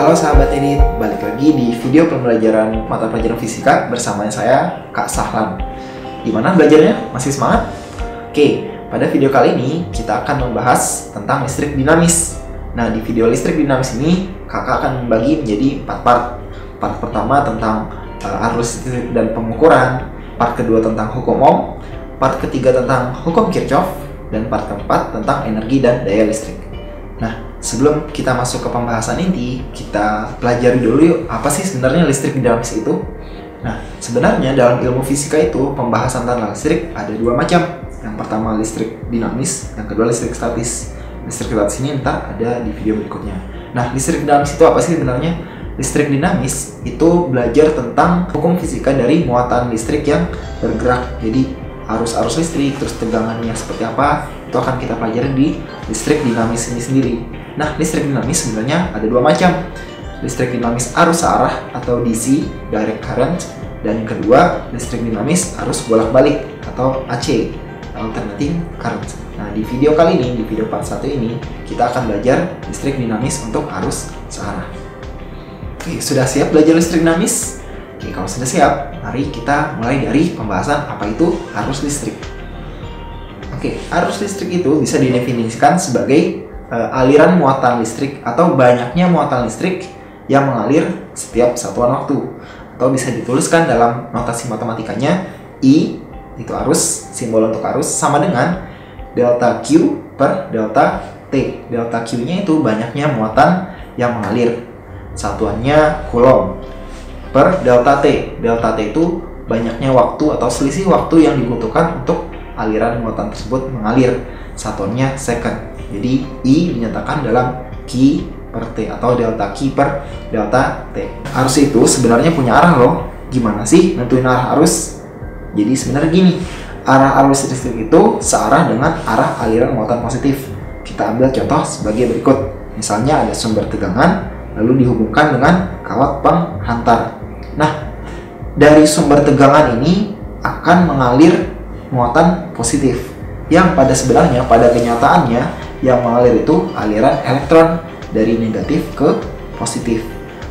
Halo sahabat Edit, balik lagi di video pembelajaran mata pelajaran fisika bersama saya, Kak Sahlan. Gimana belajarnya? Masih semangat? Oke, pada video kali ini kita akan membahas tentang listrik dinamis. Nah, di video listrik dinamis ini, kakak akan membagi menjadi 4 part. Part pertama tentang arus listrik dan pengukuran, part kedua tentang hukum Ohm, part ketiga tentang hukum Kirchhoff, dan part keempat tentang energi dan daya listrik. Nah, sebelum kita masuk ke pembahasan inti, kita pelajari dulu yuk, apa sih sebenarnya listrik dinamis itu? Nah, sebenarnya dalam ilmu fisika itu, pembahasan tentang listrik ada dua macam. Yang pertama listrik dinamis, yang kedua listrik statis. Listrik statis ini ntar ada di video berikutnya. Nah, listrik dinamis itu apa sih sebenarnya? Listrik dinamis itu belajar tentang hukum fisika dari muatan listrik yang bergerak. Jadi, arus listrik, terus tegangannya seperti apa, itu akan kita pelajari di listrik dinamis ini sendiri. Nah, listrik dinamis sebenarnya ada dua macam. Listrik dinamis arus searah atau DC, direct current, dan yang kedua listrik dinamis arus bolak-balik atau AC, alternating current. Nah, di video kali ini, di video part 1 ini, kita akan belajar listrik dinamis untuk arus searah. Oke, sudah siap belajar listrik dinamis? Oke, kalau sudah siap, mari kita mulai dari pembahasan apa itu arus listrik. Oke, arus listrik itu bisa didefinisikan sebagai aliran muatan listrik atau banyaknya muatan listrik yang mengalir setiap satuan waktu. Atau bisa dituliskan dalam notasi matematikanya, I itu arus, simbol untuk arus sama dengan delta Q per delta T. Delta Q-nya itu banyaknya muatan yang mengalir. Satuannya Coulomb. Per delta T. Delta T itu banyaknya waktu atau selisih waktu yang dibutuhkan untuk aliran muatan tersebut mengalir. Satuannya second. Jadi I dinyatakan dalam Q per T atau delta Q per delta T. Arus itu sebenarnya punya arah loh. Gimana sih nentuin arah arus? Jadi sebenarnya gini, arah arus listrik itu searah dengan arah aliran muatan positif. Kita ambil contoh sebagai berikut. Misalnya ada sumber tegangan lalu dihubungkan dengan kawat penghantar. Nah, dari sumber tegangan ini akan mengalir muatan positif yang sebenarnya pada kenyataannya yang mengalir itu aliran elektron dari negatif ke positif.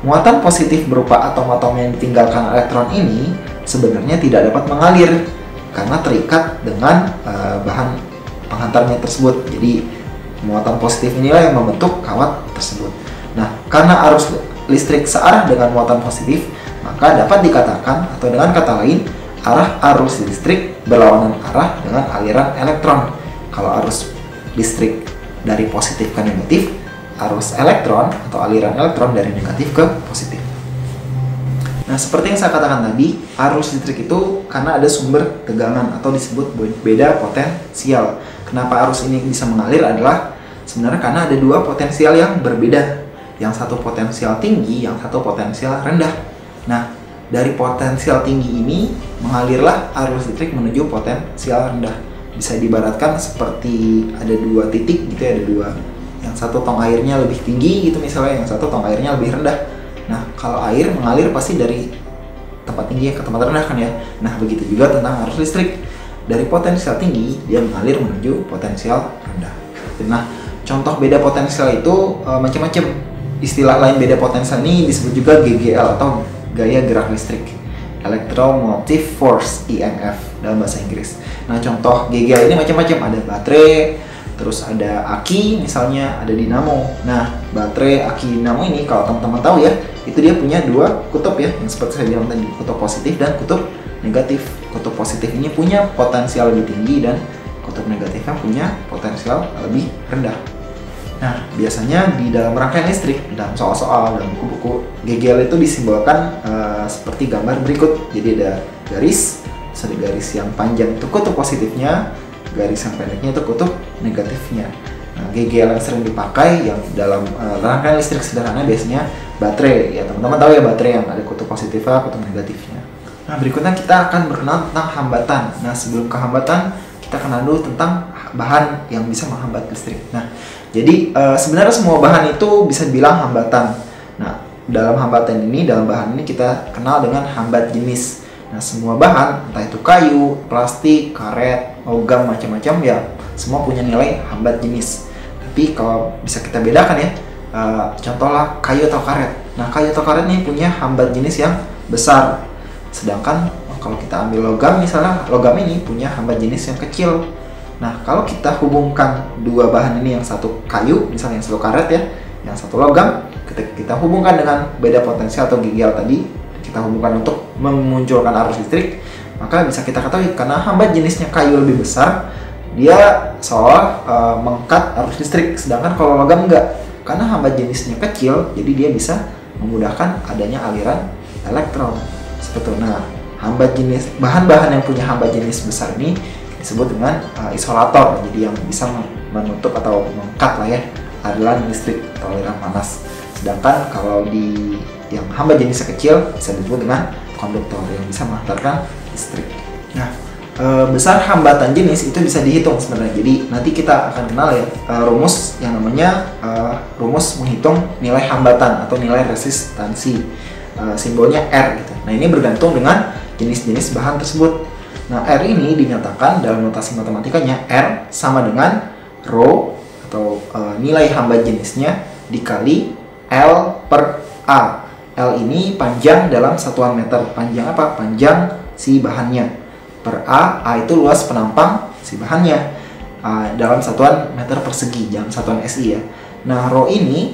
Muatan positif berupa atom-atom yang ditinggalkan elektron ini sebenarnya tidak dapat mengalir karena terikat dengan bahan penghantarnya tersebut. Jadi muatan positif inilah yang membentuk kawat tersebut. Nah, karena arus listrik searah dengan muatan positif, maka dapat dikatakan atau dengan kata lain, arah arus listrik berlawanan arah dengan aliran elektron. Kalau arus listrik dari positif ke negatif, arus elektron atau aliran elektron dari negatif ke positif. Nah, seperti yang saya katakan tadi, arus listrik itu karena ada sumber tegangan atau disebut beda potensial. Kenapa arus ini bisa mengalir adalah sebenarnya karena ada dua potensial yang berbeda. Yang satu potensial tinggi, yang satu potensial rendah. Nah, dari potensial tinggi ini mengalirlah arus listrik menuju potensial rendah. Bisa diibaratkan seperti ada dua titik gitu ya, ada dua. Yang satu tong airnya lebih tinggi gitu misalnya, yang satu tong airnya lebih rendah. Nah, kalau air mengalir pasti dari tempat tinggi ke tempat rendah kan ya. Nah, begitu juga tentang arus listrik. Dari potensial tinggi dia mengalir menuju potensial rendah. Nah, contoh beda potensial itu macam-macam. Istilah lain beda potensial ini disebut juga GGL atau gaya gerak listrik, Electromotive Force (EMF) dalam bahasa Inggris. Nah, contoh GGL ini macam-macam, ada baterai, terus ada aki, misalnya ada dinamo. Nah, baterai, aki, dinamo ini kalau teman-teman tahu ya, itu dia punya dua kutub ya, yang seperti saya bilang tadi, kutub positif dan kutub negatif. Kutub positif ini punya potensial lebih tinggi dan kutub negatifnya punya potensial lebih rendah. Nah, biasanya di dalam rangkaian listrik, dalam soal-soal, dalam buku-buku, GGL itu disimbolkan seperti gambar berikut. Jadi ada garis, ada garis yang panjang itu kutub positifnya, garis yang pendeknya itu kutub negatifnya. Nah, GGL yang sering dipakai yang dalam rangkaian listrik sederhana biasanya baterai. Ya, teman-teman tahu ya baterai yang ada kutub positifnya, kutub negatifnya. Nah, berikutnya kita akan berkenal tentang hambatan. Nah, sebelum ke hambatan, kita kenal dulu tentang bahan yang bisa menghambat listrik. Nah, jadi sebenarnya semua bahan itu bisa dibilang hambatan. Nah, dalam hambatan ini, dalam bahan ini kita kenal dengan hambat jenis. Nah, semua bahan, entah itu kayu, plastik, karet, logam, macam-macam ya, semua punya nilai hambat jenis. Tapi kalau bisa kita bedakan ya, Contohlah kayu atau karet. Nah, kayu atau karet nih punya hambat jenis yang besar. Sedangkan kalau kita ambil logam misalnya, logam ini punya hambat jenis yang kecil. Nah, kalau kita hubungkan dua bahan ini, yang satu kayu, misalnya yang satu karet ya, yang satu logam, ketika kita hubungkan dengan beda potensial atau gigal tadi, kita hubungkan untuk memunculkan arus listrik, maka bisa kita ketahui karena hambat jenisnya kayu lebih besar, dia seolah mengangkat arus listrik. Sedangkan kalau logam enggak, karena hambat jenisnya kecil, jadi dia bisa memudahkan adanya aliran elektron. Seperti itu. Nah, hambat jenis, bahan-bahan yang punya hambat jenis besar ini disebut dengan isolator, jadi yang bisa menutup atau mengangkat lah ya aliran listrik atau aliran panas. Sedangkan kalau di yang hambat jenisnya kecil bisa disebut dengan konduktor yang bisa menghantarkan listrik. Nah, besar hambatan jenis itu bisa dihitung sebenarnya. Jadi nanti kita akan kenal ya rumus yang namanya rumus menghitung nilai hambatan atau nilai resistansi, simbolnya R gitu. Nah, ini bergantung dengan jenis-jenis bahan tersebut. Nah, R ini dinyatakan dalam notasi matematikanya R sama dengan Rho atau nilai hambat jenisnya dikali L per A. L ini panjang dalam satuan meter. Panjang apa? Panjang si bahannya. Per A, A itu luas penampang si bahannya dalam satuan meter persegi, jangan satuan SI ya. Nah, Rho ini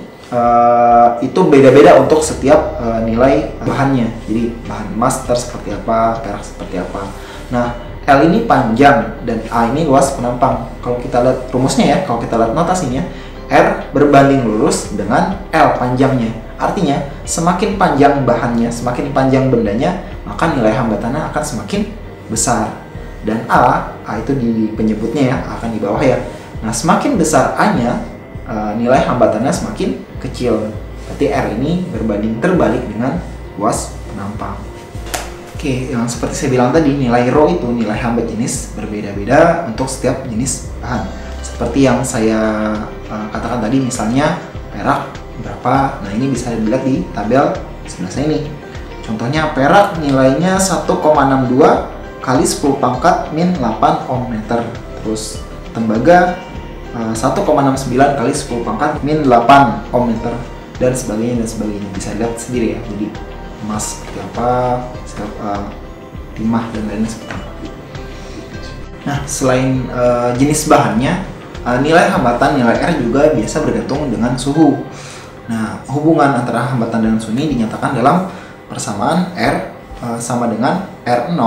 itu beda-beda untuk setiap nilai bahannya. Jadi bahan emas seperti apa, perak seperti apa. Nah, L ini panjang dan A ini luas penambang. Kalau kita lihat rumusnya ya, kalau kita lihat notasinya, R berbanding lurus dengan L panjangnya. Artinya, semakin panjang bahannya, semakin panjang bendanya, maka nilai hambatannya akan semakin besar. Dan A itu di penyebutnya ya, akan di bawah ya. Nah, semakin besar A-nya, nilai hambatannya semakin kecil. Berarti R ini berbanding terbalik dengan luas penampang. Oke, yang seperti saya bilang tadi, nilai Rho itu nilai hambat jenis berbeda-beda untuk setiap jenis bahan. Seperti yang saya katakan tadi, misalnya perak berapa. Nah, ini bisa dilihat di tabel sebelah saya ini. Contohnya perak nilainya 1,62 kali 10 pangkat min 8 ohm meter. Terus tembaga 1,69 kali 10 pangkat min 8 ohm meter, dan sebagainya dan sebagainya. Bisa lihat sendiri ya. Jadi emas seperti apa, timah dan lainnya seperti apa. Nah, selain jenis bahannya, nilai hambatan, nilai R juga biasa bergantung dengan suhu. Nah, hubungan antara hambatan dengan suhu ini dinyatakan dalam persamaan R sama dengan R0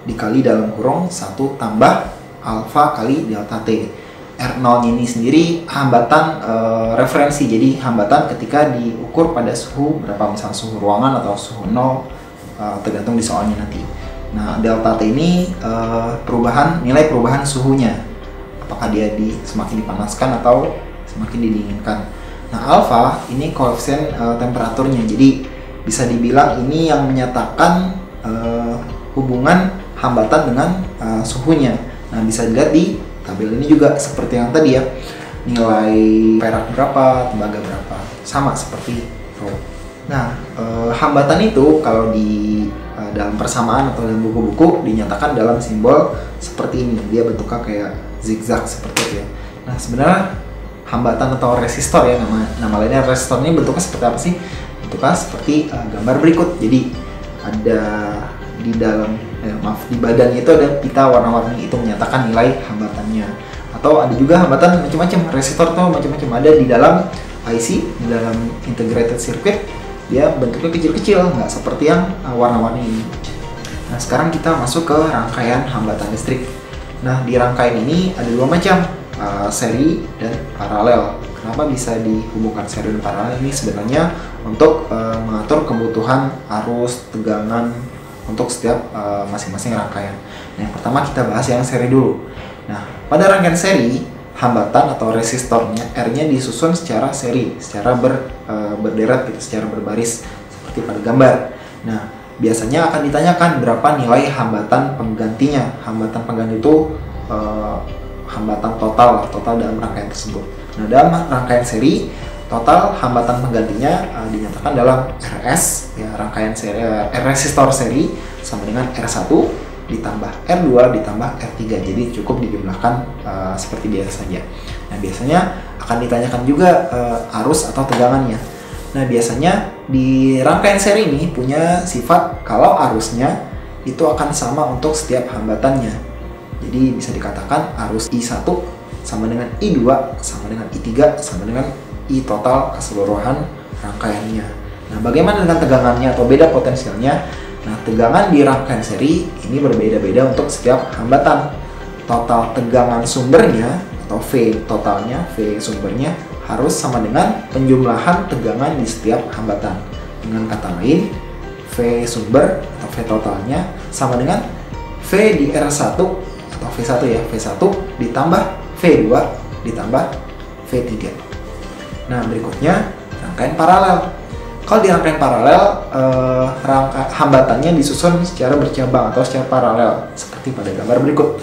dikali dalam kurung 1 tambah alfa kali delta T. R0 ini sendiri hambatan referensi, jadi hambatan ketika diukur pada suhu berapa, misalnya suhu ruangan atau suhu 0, tergantung di soalnya nanti. Nah, delta T ini nilai perubahan suhunya, apakah dia semakin dipanaskan atau semakin didinginkan. Nah, alfa ini koefisien temperaturnya, jadi bisa dibilang ini yang menyatakan hubungan hambatan dengan suhunya. Nah, bisa dilihat di tabel ini juga seperti yang tadi ya, nilai perak berapa, tembaga berapa, sama seperti Rho. Nah, hambatan itu kalau di dalam persamaan atau dalam buku-buku dinyatakan dalam simbol seperti ini, dia bentuknya kayak zigzag seperti itu ya. Nah, sebenarnya hambatan atau resistor ya, nama lainnya resistor ini bentuknya seperti apa sih? Bentuknya seperti gambar berikut. Jadi ada di dalam di badannya itu ada pita warna-warni, itu menyatakan nilai hambatannya. Atau ada juga hambatan macam-macam, resistor tuh macam-macam, ada di dalam IC, di dalam integrated circuit, dia bentuknya kecil-kecil, nggak seperti yang warna-warni ini. Nah, sekarang kita masuk ke rangkaian hambatan listrik. Nah, di rangkaian ini ada dua macam, seri dan paralel. Kenapa bisa dihubungkan seri dan paralel? Ini sebenarnya untuk mengatur kebutuhan arus, tegangan untuk setiap masing-masing rangkaian. Nah, yang pertama kita bahas yang seri dulu. Nah, pada rangkaian seri, hambatan atau resistornya R-nya disusun secara seri, secara berderet gitu, secara berbaris seperti pada gambar. Nah, biasanya akan ditanyakan berapa nilai hambatan penggantinya. Hambatan pengganti itu hambatan total dalam rangkaian tersebut. Nah, dalam rangkaian seri, total hambatan penggantinya dinyatakan dalam RS ya, rangkaian seri resistor seri sama dengan R1 ditambah R2 ditambah R3. Jadi cukup dijumlahkan seperti biasa saja. Nah, biasanya akan ditanyakan juga arus atau tegangannya. Nah, biasanya di rangkaian seri ini punya sifat kalau arusnya itu akan sama untuk setiap hambatannya. Jadi bisa dikatakan arus I1 sama dengan I2 sama dengan I3 sama dengan I total keseluruhan rangkaiannya. Nah, bagaimana dengan tegangannya atau beda potensialnya? Nah, tegangan di rangkaian seri ini berbeda-beda untuk setiap hambatan. Total tegangan sumbernya atau V totalnya, V sumbernya harus sama dengan penjumlahan tegangan di setiap hambatan. Dengan kata lain, V sumber atau V totalnya sama dengan V di R1 atau V1 ya, V1 ditambah V2 ditambah V3. Nah, berikutnya rangkaian paralel. Kalau di rangkaian paralel, hambatannya disusun secara bercabang atau secara paralel seperti pada gambar berikut.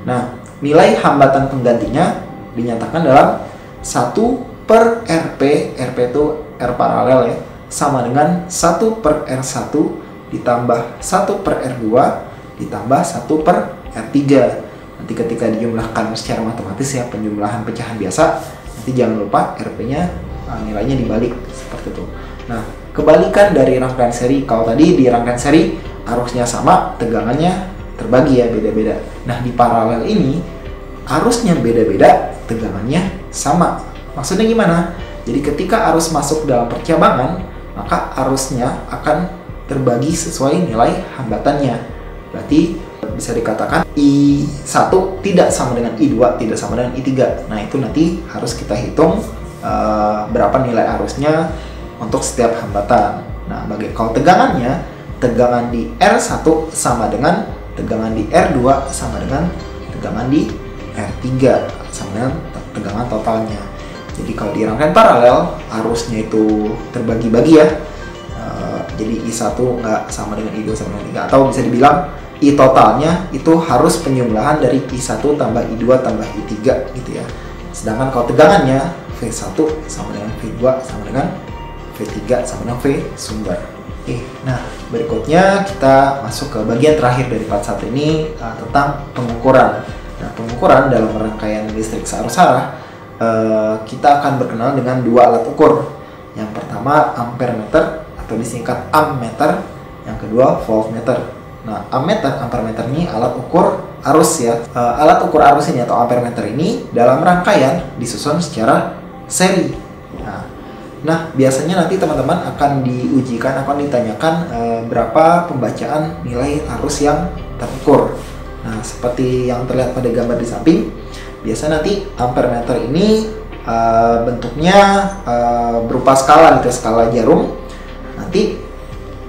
Nah, nilai hambatan penggantinya dinyatakan dalam 1/RP, RP itu R paralel ya, sama dengan 1/R1 ditambah 1/R2 ditambah 1/R3. Nanti ketika dijumlahkan secara matematis ya, penjumlahan pecahan biasa, nanti jangan lupa RP-nya nilainya dibalik seperti itu. Nah, kebalikan dari rangkaian seri, kalau tadi di rangkaian seri arusnya sama, tegangannya terbagi ya, beda-beda. Nah, di paralel ini arusnya beda-beda, tegangannya sama. Maksudnya gimana? Jadi ketika arus masuk dalam percabangan, maka arusnya akan terbagi sesuai nilai hambatannya. Berarti bisa dikatakan I1 tidak sama dengan I2, tidak sama dengan I3. Nah, itu nanti harus kita hitung berapa nilai arusnya untuk setiap hambatan. Nah, kalau tegangannya, tegangan di R1 sama dengan tegangan di R2 sama dengan tegangan di R3 sama dengan tegangan totalnya. Jadi kalau di rangkaian paralel, arusnya itu terbagi-bagi ya. Jadi I1 nggak sama dengan I2 sama dengan I3. Atau bisa dibilang I totalnya itu harus penjumlahan dari I1 tambah I2 tambah I3 gitu ya. Sedangkan kalau tegangannya V1 sama dengan V2 sama dengan V3 sama dengan V sumber. Oke, nah berikutnya kita masuk ke bagian terakhir dari part 1 ini tentang pengukuran. Nah, pengukuran dalam rangkaian listrik searus arah kita akan berkenal dengan dua alat ukur. Yang pertama ampermeter atau disingkat ammeter, yang kedua voltmeter. Nah, ammeter, ampermeter ini alat ukur arus ya. Alat ukur arus ini atau ampermeter ini dalam rangkaian disusun secara seri. Nah, biasanya nanti teman-teman akan diujikan, akan ditanyakan berapa pembacaan nilai arus yang terukur. Nah, seperti yang terlihat pada gambar di samping, biasa nanti ampermeter ini bentuknya berupa skala gitu, skala jarum. Nanti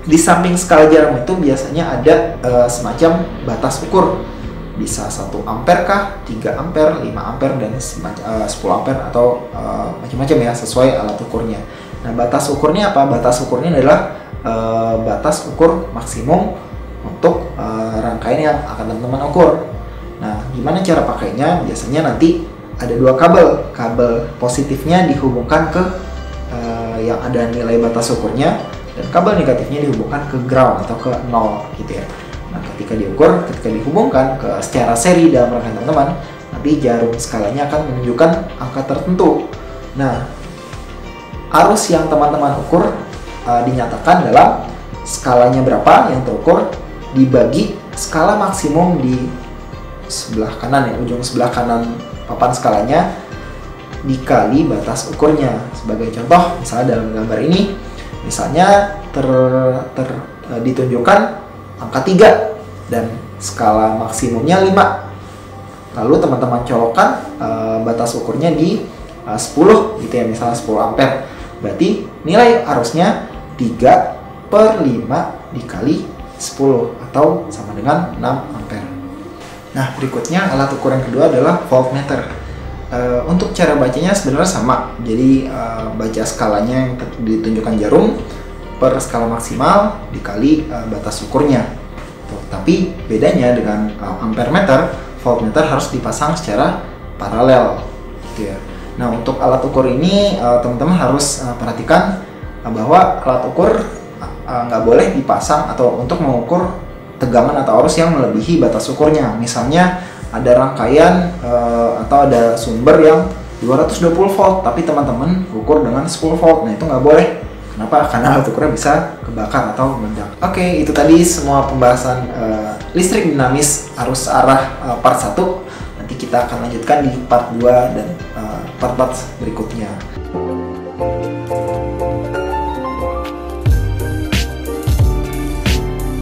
di samping skala jarum itu biasanya ada semacam batas ukur. Bisa 1 ampere kah, 3 ampere, 5 ampere, dan 10 ampere atau macam-macam ya, sesuai alat ukurnya. Nah, batas ukurnya apa? Batas ukurnya adalah batas ukur maksimum untuk rangkaian yang akan teman-teman ukur. Nah, gimana cara pakainya? Biasanya nanti ada dua kabel. Kabel positifnya dihubungkan ke yang ada nilai batas ukurnya, dan kabel negatifnya dihubungkan ke ground atau ke 0 gitu ya. Nah, ketika dihubungkan secara seri dalam rangkaian teman-teman, nanti jarum skalanya akan menunjukkan angka tertentu. Nah, arus yang teman-teman ukur dinyatakan dalam skalanya berapa yang terukur dibagi skala maksimum di sebelah kanan ya, ujung sebelah kanan papan skalanya dikali batas ukurnya. Sebagai contoh, misalnya dalam gambar ini, misalnya ditunjukkan angka 3 dan skala maksimumnya 5. Lalu teman-teman colokkan batas ukurnya di 10 gitu ya, misalnya 10 ampere. Berarti nilai arusnya 3/5 dikali 10 atau sama dengan 6 ampere. Nah, berikutnya alat ukur yang kedua adalah voltmeter. Untuk cara bacanya sebenarnya sama. Jadi baca skalanya yang ditunjukkan jarum per skala maksimal dikali batas ukurnya. Tapi bedanya dengan ampermeter, voltmeter harus dipasang secara paralel gitu ya. Nah, untuk alat ukur ini teman-teman harus perhatikan bahwa alat ukur nggak boleh dipasang, atau untuk mengukur tegangan atau arus yang melebihi batas ukurnya. Misalnya ada rangkaian atau ada sumber yang 220 volt, tapi teman-teman ukur dengan 10 volt. Nah, itu nggak boleh. Kenapa? Karena alat ukurnya bisa kebakar atau meledak. Oke, itu tadi semua pembahasan listrik dinamis arus arah part 1. Nanti kita akan lanjutkan di part 2 dan part-part berikutnya.